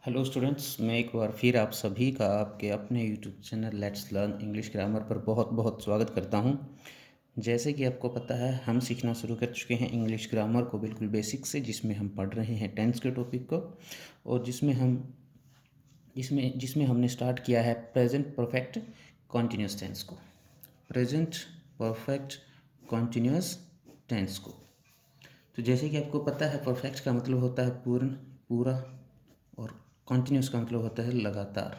Hello students, मैं एक बार फिर आप सभी का आपके अपने YouTube channel let's learn English grammar पर बहुत बहुत स्वागत करता हूं। जैसे कि आपको पता है, हम सीखना शुरू कर चुके हैं इंग्लिश ग्रामर को बिल्कुल बेसिक से, जिसमें हम पढ़ रहे हैं टेंस के टॉपिक को, और जिसमें हमने स्टार्ट किया है प्रेजेंट परफेक्ट कॉन्टिन्यूस टेंस को। प्रेजेंट परफेक्ट कॉन्टिन्यूस टेंस को। तो जैसे कि आपको पता है, परफेक्ट का मतलब होता है पूर्ण, पूरा, और कॉन्टिन्यूस का मतलब होता है लगातार।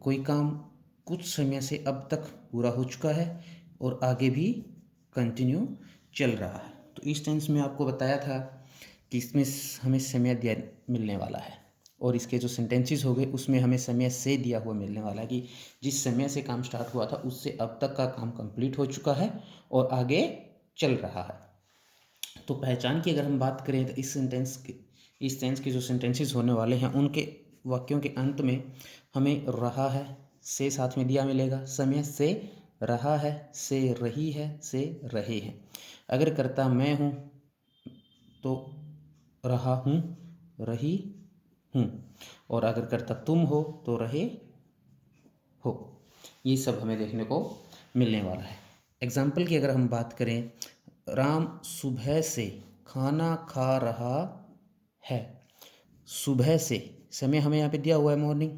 कोई काम कुछ समय से अब तक पूरा हो चुका है और आगे भी कंटिन्यू चल रहा है। तो इस टेंस में आपको बताया था कि इसमें हमें समय दिया मिलने वाला है, और इसके जो सेंटेंसेस हो गए उसमें हमें समय से दिया हुआ मिलने वाला है कि जिस समय से काम स्टार्ट हुआ था उससे अब तक का काम कंप्लीट हो चुका है और आगे चल रहा है। तो पहचान की अगर हम बात करें तो इस टेंस के जो सेंटेंसेस होने वाले हैं उनके वाक्यों के अंत में हमें रहा है से साथ में दिया मिलेगा। समय से रहा है, से रही है, से रहे हैं। अगर करता मैं हूँ तो रहा हूँ, रही हूँ, और अगर करता तुम हो तो रहे हो। ये सब हमें देखने को मिलने वाला है। एग्जाम्पल की अगर हम बात करें, राम सुबह से खाना खा रहा है। सुबह से, समय हमें यहाँ पे दिया हुआ है मॉर्निंग।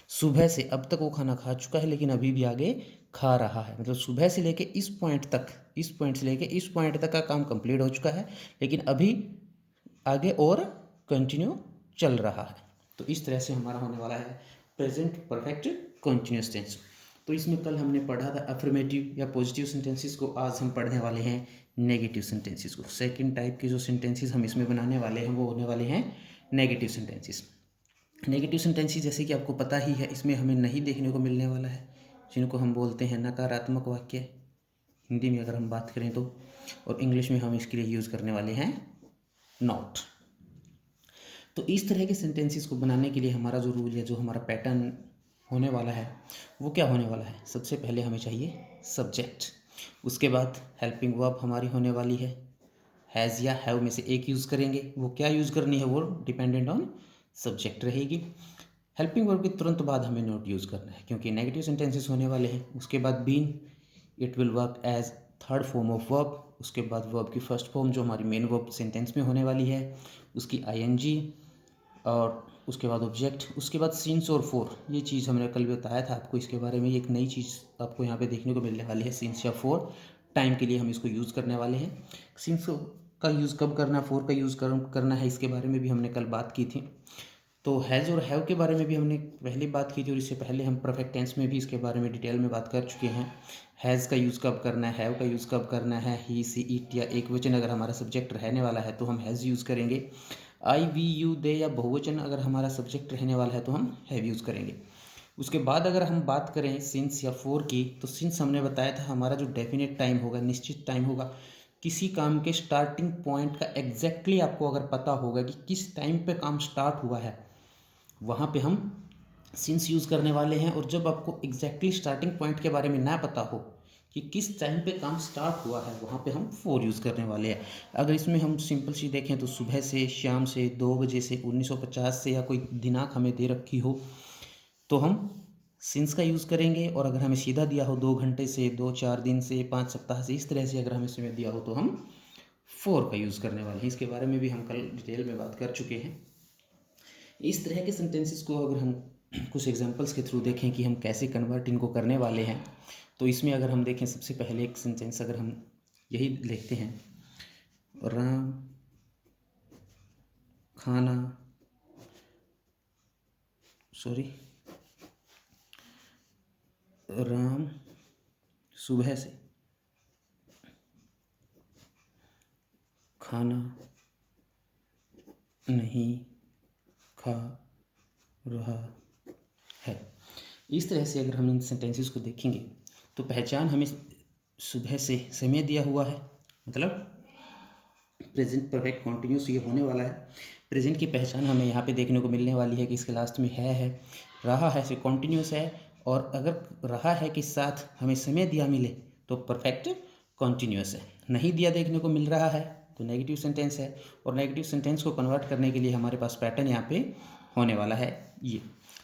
सुबह से अब तक वो खाना खा चुका है लेकिन अभी भी आगे खा रहा है, मतलब सुबह से लेके इस पॉइंट तक, इस पॉइंट से लेके इस पॉइंट तक का काम कंप्लीट हो चुका है लेकिन अभी आगे और कंटिन्यू चल रहा है। तो इस तरह से हमारा होने वाला है प्रेजेंट परफेक्ट कंटिन्यूअस टेंस। तो इसमें कल हमने पढ़ा था अफर्मेटिव या पॉजिटिव सेंटेंसेस को, आज हम पढ़ने वाले हैं नेगेटिव सेंटेंसेस को। सेकंड टाइप के जो सेंटेंसेस हम इसमें बनाने वाले हैं वो होने वाले हैं नेगेटिव सेंटेंसेस। नेगेटिव सेंटेंसेस जैसे कि आपको पता ही है, इसमें हमें नहीं देखने को मिलने वाला है, जिनको हम बोलते हैं नकारात्मक वाक्य, हिंदी में अगर हम बात करें तो, और इंग्लिश में हम इसके लिए यूज़ करने वाले हैं नॉट। तो इस तरह के सेंटेंसेस को बनाने के लिए हमारा जो रूल है, जो हमारा पैटर्न होने वाला है, वो क्या होने वाला है। सबसे पहले हमें चाहिए सब्जेक्ट, उसके बाद हेल्पिंग वर्ब हमारी होने वाली है। हैज़ या हैव में से एक यूज़ करेंगे, वो क्या यूज़ करनी है वो डिपेंडेंट ऑन सब्जेक्ट रहेगी। हेल्पिंग वर्ब के तुरंत बाद हमें नॉट यूज़ करना है क्योंकि नेगेटिव सेंटेंसेस होने वाले हैं। उसके बाद been, it will work as third form of verb. उसके बाद वर्ब की फर्स्ट फॉर्म जो हमारी मेन वर्ब सेंटेंस में होने वाली है उसकी आईएनजी, और उसके बाद ऑब्जेक्ट, उसके बाद सिंस और फॉर। ये चीज़ हमने कल भी बताया था आपको इसके बारे में। एक नई चीज़ आपको यहाँ पे देखने को मिलने वाली है, सिंस या फॉर। टाइम के लिए हम इसको यूज़ करने वाले हैं। सिंस का यूज़ कब करना, फॉर का यूज़ करना है, इसके बारे में भी हमने कल बात की थी। तो हैज़ और हैव के बारे में भी हमने पहले बात की थी, और इससे पहले हम परफेक्ट टेंस में भी इसके बारे में डिटेल में बात कर चुके हैं। हैज़ का यूज़ कब करना है, हैव का यूज़ कब करना है। ही, सी, इट या एक वचन अगर हमारा सब्जेक्ट रहने वाला है तो हम हैज़ यूज़ करेंगे। आई, वी, यू, दे या बहुवचन अगर हमारा सब्जेक्ट रहने वाला है तो हम हैव यूज़ करेंगे। उसके बाद अगर हम बात करें सिंस या फोर की, तो सिंस हमने बताया था हमारा जो डेफिनेट टाइम होगा, निश्चित टाइम होगा, किसी काम के स्टार्टिंग पॉइंट का एग्जैक्टली आपको अगर पता होगा कि किस टाइम पे काम स्टार्ट हुआ है, वहाँ पे हम सिंस यूज़ करने वाले हैं। और जब आपको एग्जैक्टली स्टार्टिंग पॉइंट के बारे में ना पता हो कि किस टाइम पे काम स्टार्ट हुआ है, वहाँ पे हम फोर यूज़ करने वाले हैं। अगर इसमें हम सिंपल सी देखें तो सुबह से, शाम से, 2 बजे से, 1950 से, या कोई दिनांक हमें दे रखी हो तो हम सिंस का यूज़ करेंगे। और अगर हमें सीधा दिया हो 2 घंटे से, 2-4 दिन से, 5 सप्ताह से, इस तरह से अगर हमें समय दिया हो तो हम फोर का यूज़ करने वाले हैं। इसके बारे में भी हम कल डिटेल में बात कर चुके हैं। इस तरह के सेंटेंसेस को अगर हम कुछ एग्जांपल्स के थ्रू देखें कि हम कैसे कन्वर्ट इनको करने वाले हैं, तो इसमें अगर हम देखें, सबसे पहले एक सेंटेंस अगर हम यही लिखते हैं, राम खाना, सॉरी, राम सुबह से खाना नहीं खा रहा है। इस तरह से अगर हम इन सेंटेंसेस को देखेंगे तो पहचान हमें सुबह से समय दिया हुआ है, मतलब प्रेजेंट परफेक्ट कॉन्टिन्यूस ये होने वाला है। प्रेजेंट की पहचान हमें यहाँ पे देखने को मिलने वाली है कि इसके लास्ट में है, रहा है से कॉन्टिन्यूस है, और अगर रहा है के साथ हमें समय दिया मिले तो परफेक्ट कॉन्टिन्यूस है। नहीं दिया देखने को मिल रहा है तो नेगेटिव सेंटेंस है, और नेगेटिव सेंटेंस को कन्वर्ट करने के लिए हमारे पास पैटर्न यहाँ पे होने वाला है ये।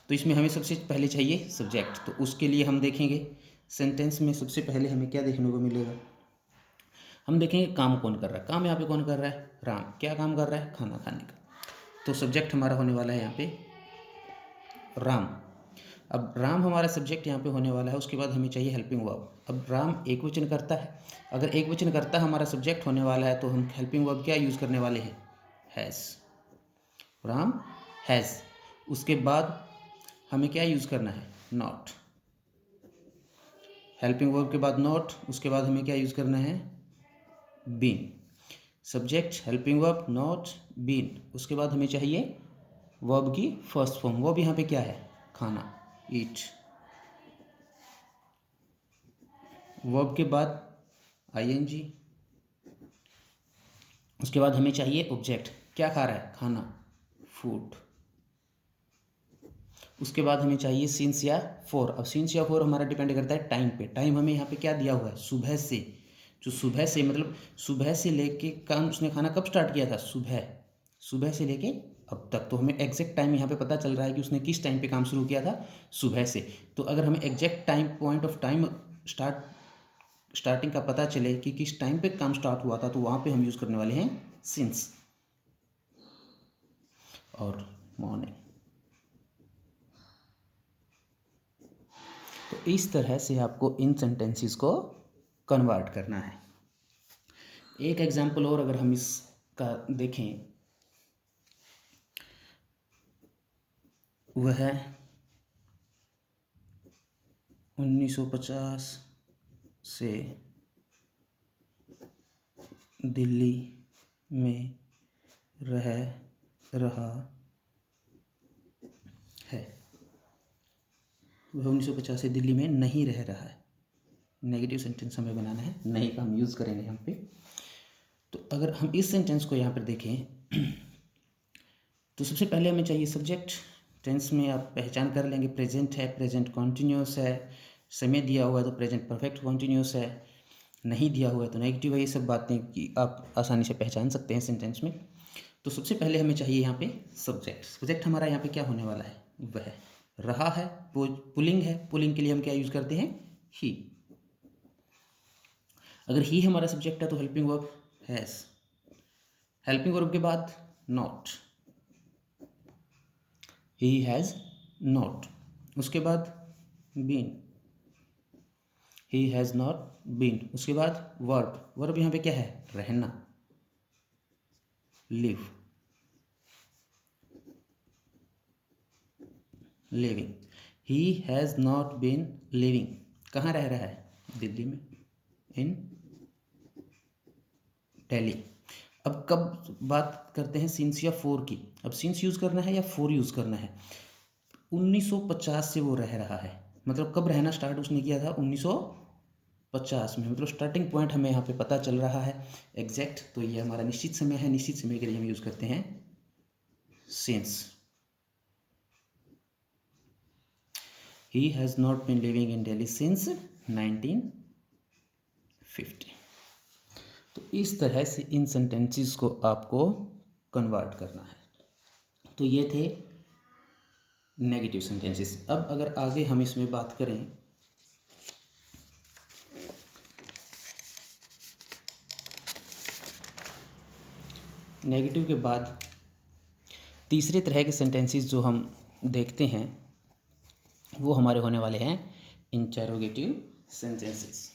तो इसमें हमें सबसे पहले चाहिए सब्जेक्ट, तो उसके लिए हम देखेंगे सेंटेंस में सबसे पहले हमें क्या देखने को मिलेगा, हम देखेंगे काम कौन कर रहा है। काम यहाँ पे कौन कर रहा है, राम। क्या काम कर रहा है, खाना खाने का। तो सब्जेक्ट हमारा होने वाला है यहाँ पे राम। अब राम हमारा सब्जेक्ट यहाँ पे होने वाला है, उसके बाद हमें चाहिए हेल्पिंग वर्ब। अब राम एक वचन करता है, अगर एक वचन करता है हमारा सब्जेक्ट होने वाला है, तो हम हेल्पिंग वर्ब क्या यूज़ करने वाले हैं, हैज़। राम हैज़। उसके बाद हमें क्या यूज़ करना है, नॉट। हेल्पिंग वर्ब के बाद नॉट, उसके बाद हमें क्या यूज़ करना है, been. Subject, helping verb, not, been. उसके बाद हमें चाहिए वर्ब की फर्स्ट फॉर्म। वर्ब यहाँ पे क्या है, खाना, ईट। वर्ब के बाद आईएनजी। उसके बाद हमें चाहिए ऑब्जेक्ट, क्या खा रहा है, खाना, फूड। उसके बाद हमें चाहिए सिंस या फॉर। अब सिंस या फॉर हमारा डिपेंड करता है टाइम पे। टाइम हमें यहाँ पे क्या दिया हुआ है, सुबह से। जो सुबह से मतलब सुबह से लेके काम उसने खाना कब स्टार्ट किया था, सुबह। सुबह से लेके अब तक। तो हमें एग्जैक्ट टाइम यहाँ पे पता चल रहा है कि उसने किस टाइम पे काम शुरू किया था, सुबह से। तो अगर हमें exact time, point of time starting का पता चले कि किस टाइम पे काम स्टार्ट हुआ था, तो वहाँ पे हम यूज़ करने वाले हैं सिंस और मॉर्निंग। तो इस तरह से आपको इन सेंटेंसेस को कन्वर्ट करना है। एक एग्जांपल और अगर हम इसका देखें, वह 1950 से दिल्ली में रह रहा है। वह 1950 से दिल्ली में नहीं रह रहा है। नेगेटिव सेंटेंस हमें बनाना है, नहीं का हम यूज़ करेंगे यहाँ पे। तो अगर हम इस सेंटेंस को यहाँ पर देखें तो सबसे पहले हमें चाहिए सब्जेक्ट। टेंस में आप पहचान कर लेंगे, प्रेजेंट है, प्रेजेंट कॉन्टिन्यूस है, समय दिया हुआ है तो प्रेजेंट परफेक्ट कॉन्टिन्यूस है, नहीं दिया हुआ है तो नेगेटिव है। ये सब बातें कि आप आसानी से पहचान सकते हैं सेंटेंस में। तो सबसे पहले हमें चाहिए यहाँ पे सब्जेक्ट। सब्जेक्ट हमारा यहाँ पे क्या होने वाला है, वह। रहा है, पुलिंग है, पुलिंग के लिए हम क्या यूज़ करते हैं, ही। अगर ही हमारा सब्जेक्ट है तो helping verb has. Helping verb के बाद नॉट, ही हैज़ नॉट। उसके बाद been, he has not been. उसके बाद वर्ब, वर्ब यहाँ पे क्या है, रहना, live, living. He has not been living. कहाँ रह रहा है, दिल्ली में, इन दिल्ली। अब कब बात करते हैं सिंस या फोर की। अब सिंस यूज़ करना है या फोर यूज़ करना है। 1950 से वो रह रहा है, मतलब कब रहना स्टार्ट उसने किया था, 1950 में। मतलब स्टार्टिंग पॉइंट हमें यहाँ पे पता चल रहा है एग्जैक्ट। तो ये हमारा निश्चित समय है, निश्चित समय के लिए हम यूज़ करते हैं since. He has not been living in Delhi since 1950। तो इस तरह से इन सेंटेंसेस को आपको कन्वर्ट करना है। तो ये थे नेगेटिव सेंटेंसेस। अब अगर आगे हम इसमें बात करें, नेगेटिव के बाद तीसरे तरह के सेंटेंसेस जो हम देखते हैं वो हमारे होने वाले हैं इंटेरोगेटिव सेंटेंसेस।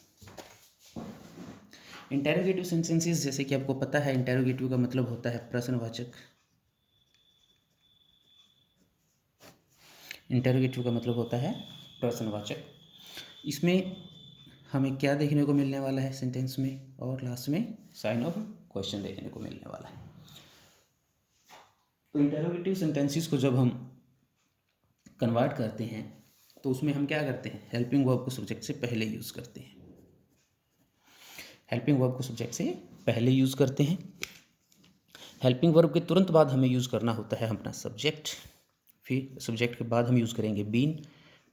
इंटेरोगेटिव सेंटेंसेस, जैसे कि आपको पता है, इंटेरोगेटिव का मतलब होता है प्रश्नवाचक। इंटेरोगेटिव का मतलब होता है प्रश्नवाचक। इसमें हमें क्या देखने को मिलने वाला है सेंटेंस में, और लास्ट में साइन ऑफ क्वेश्चन देखने को मिलने वाला है। तो इंटेरोगेटिव सेंटेंसेस को जब हम कन्वर्ट करते हैं तो उसमें हम क्या करते हैं, हेल्पिंग वर्ब को सब्जेक्ट से पहले यूज़ करते हैं। हेल्पिंग वर्ब को सब्जेक्ट से पहले यूज़ करते हैं। हेल्पिंग वर्ब के तुरंत बाद हमें यूज़ करना होता है अपना सब्जेक्ट। फिर सब्जेक्ट के बाद हम यूज़ करेंगे बीन।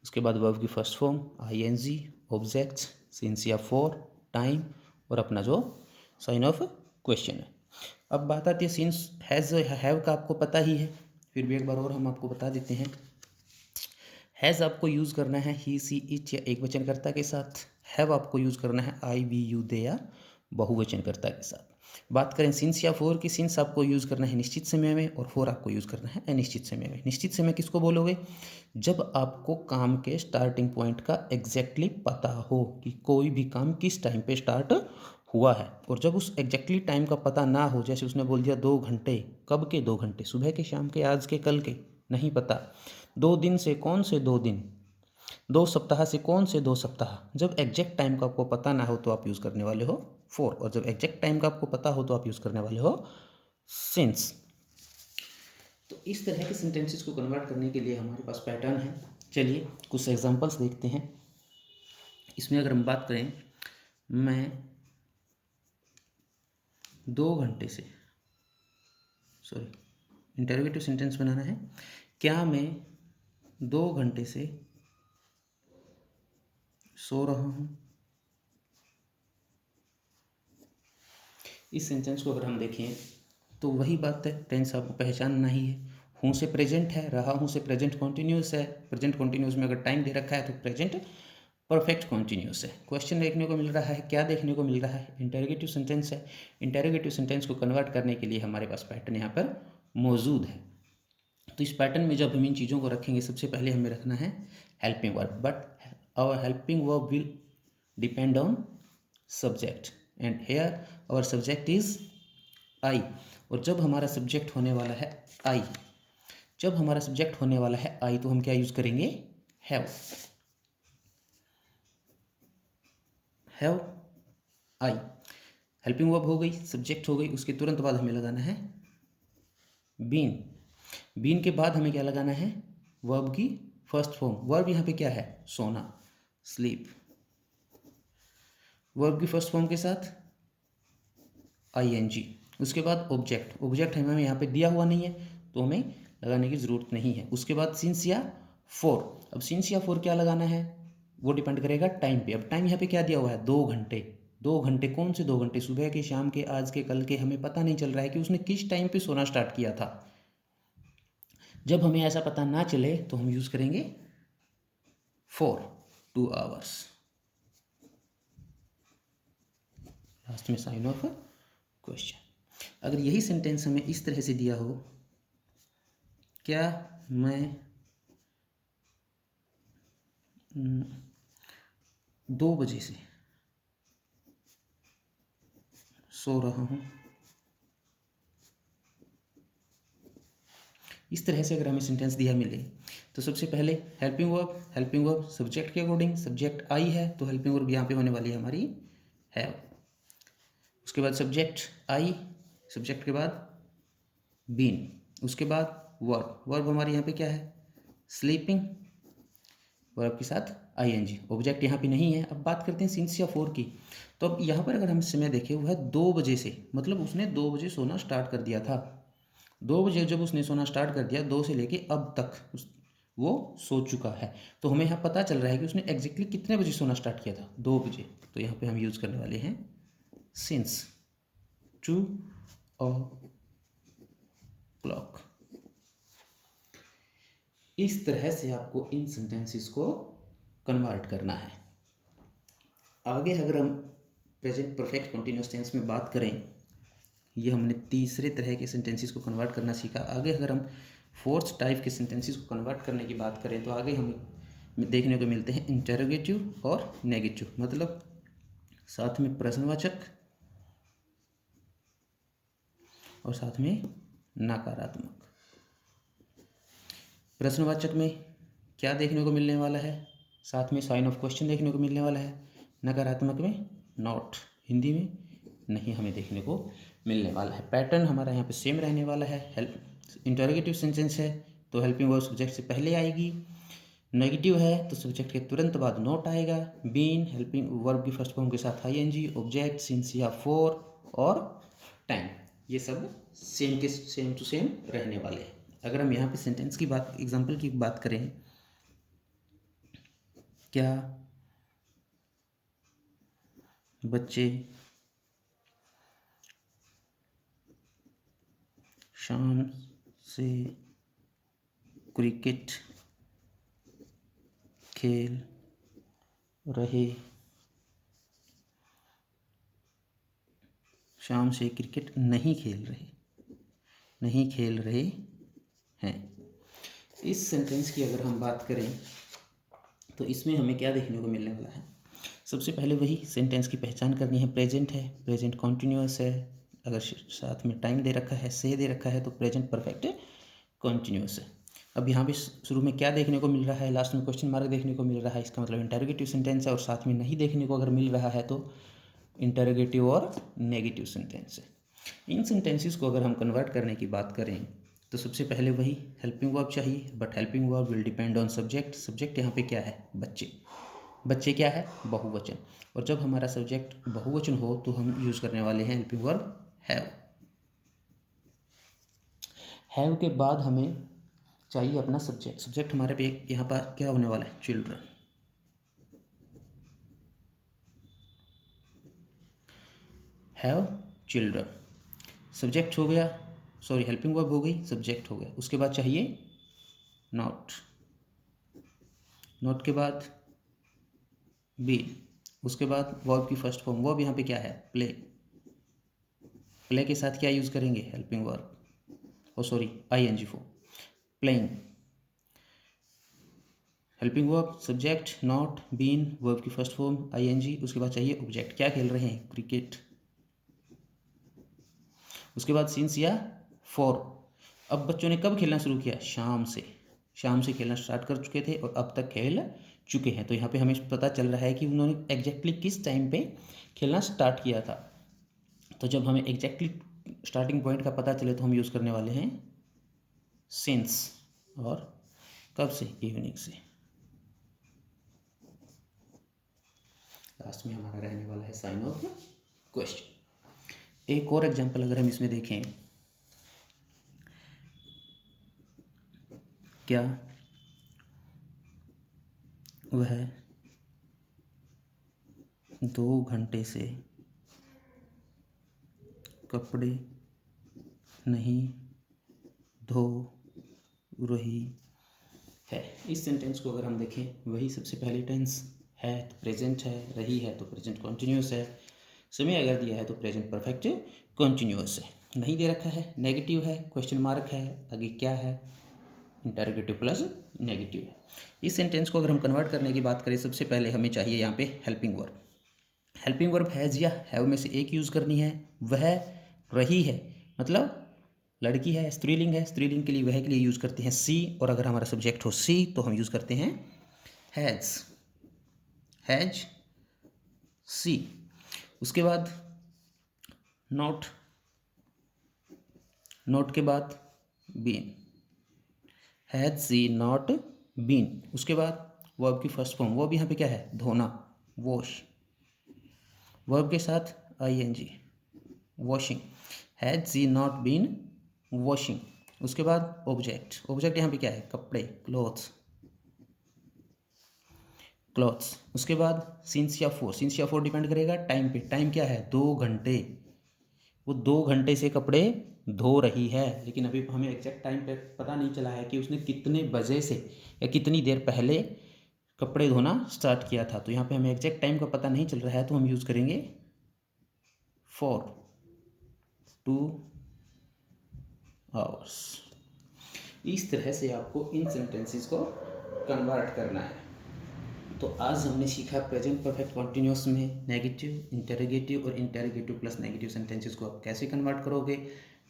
उसके बाद वर्ब की first form ING, objects, since या फॉर, टाइम, और अपना जो साइन ऑफ क्वेश्चन है। अब बात आती है सिंस हैज़ हैव का आपको पता ही है, फिर भी एक बार और हम आपको बता देते हैं। हैज़ आपको यूज़ करना है ही सी इट या एक वचनकर्ता के साथ। हैव आपको यूज़ करना है आई वी यू दे या बहुवचनकर्ता के साथ। बात करें सिंस या फोर की, सिंस आपको यूज़ करना है निश्चित समय में और फोर आपको यूज़ करना है अनिश्चित समय में। निश्चित समय किसको बोलोगे? जब आपको काम के स्टार्टिंग पॉइंट का एग्जैक्टली पता हो कि कोई भी काम किस टाइम पे स्टार्ट हुआ है। और जब उस एग्जैक्टली टाइम का पता ना हो, जैसे उसने बोल दिया 2 घंटे, कब के 2 घंटे? सुबह के, शाम के, आज के, कल के? नहीं पता। 2 दिन से कौन से 2 दिन? 2 सप्ताह से कौन से 2 सप्ताह? जब एग्जैक्ट टाइम का आपको पता ना हो तो आप यूज़ करने वाले हो फोर, और जब एग्जैक्ट टाइम का आपको पता हो तो आप यूज़ करने वाले हो सिंस। तो इस तरह के सेंटेंसेस को कन्वर्ट करने के लिए हमारे पास पैटर्न है। चलिए कुछ एग्जांपल्स देखते हैं। इसमें अगर हम बात करें, मैं 2 घंटे से, सॉरी, इंटरोगेटिव सेंटेंस बनाना है। क्या मैं 2 घंटे से सो रहा हूँ? इस सेंटेंस को अगर हम देखें तो वही बात है, टेंस आपको पहचानना ही है। हूँ से प्रेजेंट है, रहा हूँ से प्रेजेंट कॉन्टिन्यूस है। प्रेजेंट कॉन्टिन्यूस में अगर टाइम दे रखा है तो प्रेजेंट परफेक्ट कॉन्टिन्यूस है। क्वेश्चन देखने को मिल रहा है, क्या देखने को मिल रहा है? इंटेरोगेटिव सेंटेंस है। इंटेरोगेटिव सेंटेंस को कन्वर्ट करने के लिए हमारे पास पैटर्न यहाँ पर मौजूद है। तो इस पैटर्न में जब हम इन चीज़ों को रखेंगे, सबसे पहले हमें रखना है helping verb, but our helping verb will depend on subject and here our subject is I. और जब हमारा सब्जेक्ट होने वाला है आई, जब हमारा सब्जेक्ट होने वाला है आई, तो हम क्या यूज़ करेंगे? Have. Have I, helping verb हो गई, सब्जेक्ट हो गई, उसके तुरंत बाद हमें लगाना है बीन। बीन के बाद हमें क्या लगाना है? वर्ब की फर्स्ट फॉर्म। वर्ब यहाँ पे क्या है? सोना, स्लीप। वर्ब की फर्स्ट फॉर्म के साथ आईएनजी। उसके बाद ऑब्जेक्ट। ऑब्जेक्ट हमें यहाँ पे दिया हुआ नहीं है तो हमें लगाने की ज़रूरत नहीं है। उसके बाद सिंस या फोर। अब सिंस या फोर क्या लगाना है? वो डिपेंड करेगा टाइम पे। अब टाइम यहाँ पे क्या दिया हुआ है? 2 घंटे। 2 घंटे कौन से 2 घंटे? सुबह के, शाम के, आज के, कल के? हमें पता नहीं चल रहा है कि उसने किस टाइम पे सोना स्टार्ट किया था। जब हमें ऐसा पता ना चले तो हम यूज़ करेंगे फॉर 2 आवर्स। लास्ट में साइन ऑफ क्वेश्चन। अगर यही सेंटेंस हमें इस तरह से दिया हो, क्या मैं 2 बजे से सो रहा हूँ, इस तरह से अगर हमें सेंटेंस दिया मिले तो सबसे पहले हेल्पिंग वर्ब सब्जेक्ट के अकॉर्डिंग, सब्जेक्ट आई है तो हेल्पिंग वर्ब यहाँ पे होने वाली है हमारी हैव। उसके बाद सब्जेक्ट आई, सब्जेक्ट के बाद बीन, उसके बाद वर्ब हमारी यहाँ पे क्या है? स्लीपिंग, वर्ब के साथ आईएनजी। ऑब्जेक्ट यहाँ पे नहीं है। अब बात करते हैं सिंस या फोर की। तो अब यहाँ पर अगर हम समय देखें, वो है 2 बजे से, मतलब उसने 2 बजे सोना स्टार्ट कर दिया था। 2 बजे जब उसने सोना स्टार्ट कर दिया, 2 से लेके अब तक वो सो चुका है। तो हमें यहाँ पता चल रहा है कि उसने एग्जैक्टली कितने बजे सोना स्टार्ट किया था? 2 बजे। तो यहाँ पे हम यूज़ करने वाले हैं सिंस 2 o'clock। इस तरह से आपको इन सेंटेंसेस को कन्वर्ट करना है। आगे अगर हम प्रेजेंट परफेक्ट कंटिन्यूअस टेंस में बात करें, ये हमने तीसरे तरह के सेंटेंसेस को कन्वर्ट करना सीखा। आगे अगर हम फोर्थ टाइप के सेंटेंसेस को कन्वर्ट करने की बात करें तो आगे हमें देखने को मिलते हैं इंटरोगेटिव और नेगेटिव, मतलब साथ में प्रश्नवाचक और साथ में नकारात्मक। प्रश्नवाचक में क्या देखने को मिलने वाला है? साथ में साइन ऑफ क्वेश्चन देखने को मिलने वाला है। नकारात्मक में नॉट, हिंदी में नहीं हमें देखने को मिलने वाला है। पैटर्न हमारा यहाँ पे सेम रहने वाला है। इंटरोगेटिव सेंटेंस है तो हेल्पिंग वर्ब सब्जेक्ट से पहले आएगी। नेगेटिव है तो सब्जेक्ट के तुरंत बाद नॉट आएगा। बीन हेल्पिंग वर्ब की फर्स्ट फॉर्म के साथ आईएनजी। ऑब्जेक्ट सिंस या फोर और टाइम, ये सब सेम टू सेम रहने वाले हैं। अगर हम यहाँ पे सेंटेंस की बात, एग्जाम्पल की बात करें, क्या बच्चे शाम से क्रिकेट खेल रहे, शाम से क्रिकेट नहीं खेल रहे हैं। इस सेंटेंस की अगर हम बात करें तो इसमें हमें क्या देखने को मिलने वाला है। सबसे पहले वही सेंटेंस की पहचान करनी है। प्रेजेंट है, प्रेजेंट कॉन्टिन्यूअस है, अगर साथ में टाइम दे रखा है, से दे रखा है तो प्रेजेंट परफेक्ट कॉन्टिन्यूअस है। अब यहाँ पे शुरू में क्या देखने को मिल रहा है, लास्ट में क्वेश्चन मार्क देखने को मिल रहा है, इसका मतलब इंटरोगेटिव सेंटेंस है। और साथ में नहीं देखने को अगर मिल रहा है तो इंटरोगेटिव और नेगेटिव सेंटेंस है। इन सेंटेंसेस को अगर हम कन्वर्ट करने की बात करें तो सबसे पहले वही हेल्पिंग वर्ब चाहिए, but helping verb will depend on subject. Subject यहाँ पे क्या है, बच्चे। बच्चे क्या है, बहुवचन। और जब हमारा सब्जेक्ट बहुवचन हो तो हम यूज़ करने वाले हैं हेल्पिंग वर्ब हैव। हैव के बाद हमें चाहिए अपना सब्जेक्ट। सब्जेक्ट हमारे पे यहाँ पर क्या होने वाला है, चिल्ड्रन। हैव चिल्ड्रन, सब्जेक्ट हो गया, सॉरी हेल्पिंग वर्ब हो गई, सब्जेक्ट हो गया। उसके बाद चाहिए नॉट, नॉट के बाद बीन, उसके बाद वर्ब की फर्स्ट फॉर्म। वर्ब यहाँ पे क्या है, प्ले। प्ले के साथ क्या यूज़ करेंगे, helping verb, oh sorry ING form, playing. Helping verb, subject, not, been, verb की फर्स्ट फॉर्म, आईएनजी। उसके बाद चाहिए ऑब्जेक्ट। क्या खेल रहे हैं, क्रिकेट। उसके बाद सिंस या फॉर। अब बच्चों ने कब खेलना शुरू किया, शाम से। शाम से खेलना स्टार्ट कर चुके थे और अब तक खेल चुके हैं। तो यहाँ पे हमें पता चल रहा है कि उन्होंने एग्जैक्टली किस टाइम पे खेलना स्टार्ट किया था। तो जब हमें एग्जैक्टली स्टार्टिंग पॉइंट का पता चले तो हम यूज़ करने वाले हैं सिंस। और कब से, इवनिंग से। लास्ट में हमारा रहने वाला है साइन ऑफ क्वेश्चन। एक और एग्जांपल अगर हम इसमें देखें, क्या वह 2 घंटे से कपड़े नहीं धो रही है। इस सेंटेंस को अगर हम देखें, वही सबसे पहली टेंस है तो प्रेजेंट है, रही है तो प्रेजेंट कॉन्टिन्यूस है, समय अगर दिया है तो प्रेजेंट परफेक्ट कॉन्टिन्यूस है। नहीं दे रखा है, नेगेटिव है, क्वेश्चन मार्क है, आगे क्या है, इंटरोगेटिव प्लस नेगेटिव है। इस सेंटेंस को अगर हम कन्वर्ट करने की बात करें, सबसे पहले हमें चाहिए यहाँ पे helping verb. Helping verb has या हैव में से एक यूज़ करनी है। वह रही है मतलब लड़की है, स्त्रीलिंग है, स्त्रीलिंग के लिए वह के लिए यूज़ करते हैं सी। और अगर हमारा सब्जेक्ट हो सी तो हम यूज़ करते हैं हैज़, हैज सी। उसके बाद नॉट, नॉट के बाद been, has she not been. उसके बाद वर्ब की फर्स्ट फॉर्म, वर्ब यहाँ पे क्या है, धोना, वॉश। वर्ब के साथ ING, washing. Has she not been washing. उसके बाद ऑब्जेक्ट, ऑब्जेक्ट यहाँ पे क्या है, कपड़े, क्लोथ्स, क्लॉथ्स। उसके बाद सिंस या फोर, सिंस या फोर डिपेंड करेगा टाइम पे। टाइम क्या है, 2 घंटे। वो 2 घंटे से कपड़े धो रही है, लेकिन अभी हमें एग्जैक्ट टाइम पे पता नहीं चला है कि उसने कितने बजे से या कितनी देर पहले कपड़े धोना स्टार्ट किया था। तो यहाँ पे हमें एग्जैक्ट टाइम का पता नहीं चल रहा है तो हम यूज़ करेंगे फॉर 2 आवर्स। इस तरह से आपको इन सेंटेंसेस को कन्वर्ट करना है। तो आज हमने सीखा प्रेजेंट परफेक्ट कॉन्टिन्यूस में नेगेटिव, इंटरोगेटिव और इंटरोगेटिव प्लस नेगेटिव सेंटेंसेस को आप कैसे कन्वर्ट करोगे।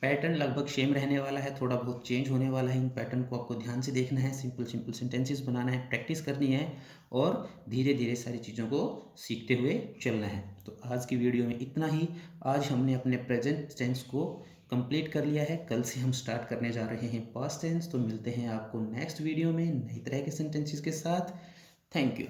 पैटर्न लगभग सेम रहने वाला है, थोड़ा बहुत चेंज होने वाला है। इन पैटर्न को आपको ध्यान से देखना है, सिंपल सिंपल सेंटेंसेस बनाना है, प्रैक्टिस करनी है और धीरे धीरे सारी चीज़ों को सीखते हुए चलना है। तो आज की वीडियो में इतना ही। आज हमने अपने प्रेजेंट टेंस को कंप्लीट कर लिया है। कल से हम स्टार्ट करने जा रहे हैं पास्ट टेंस। तो मिलते हैं आपको नेक्स्ट वीडियो में नई तरह के सेंटेंसेस के साथ। Thank you.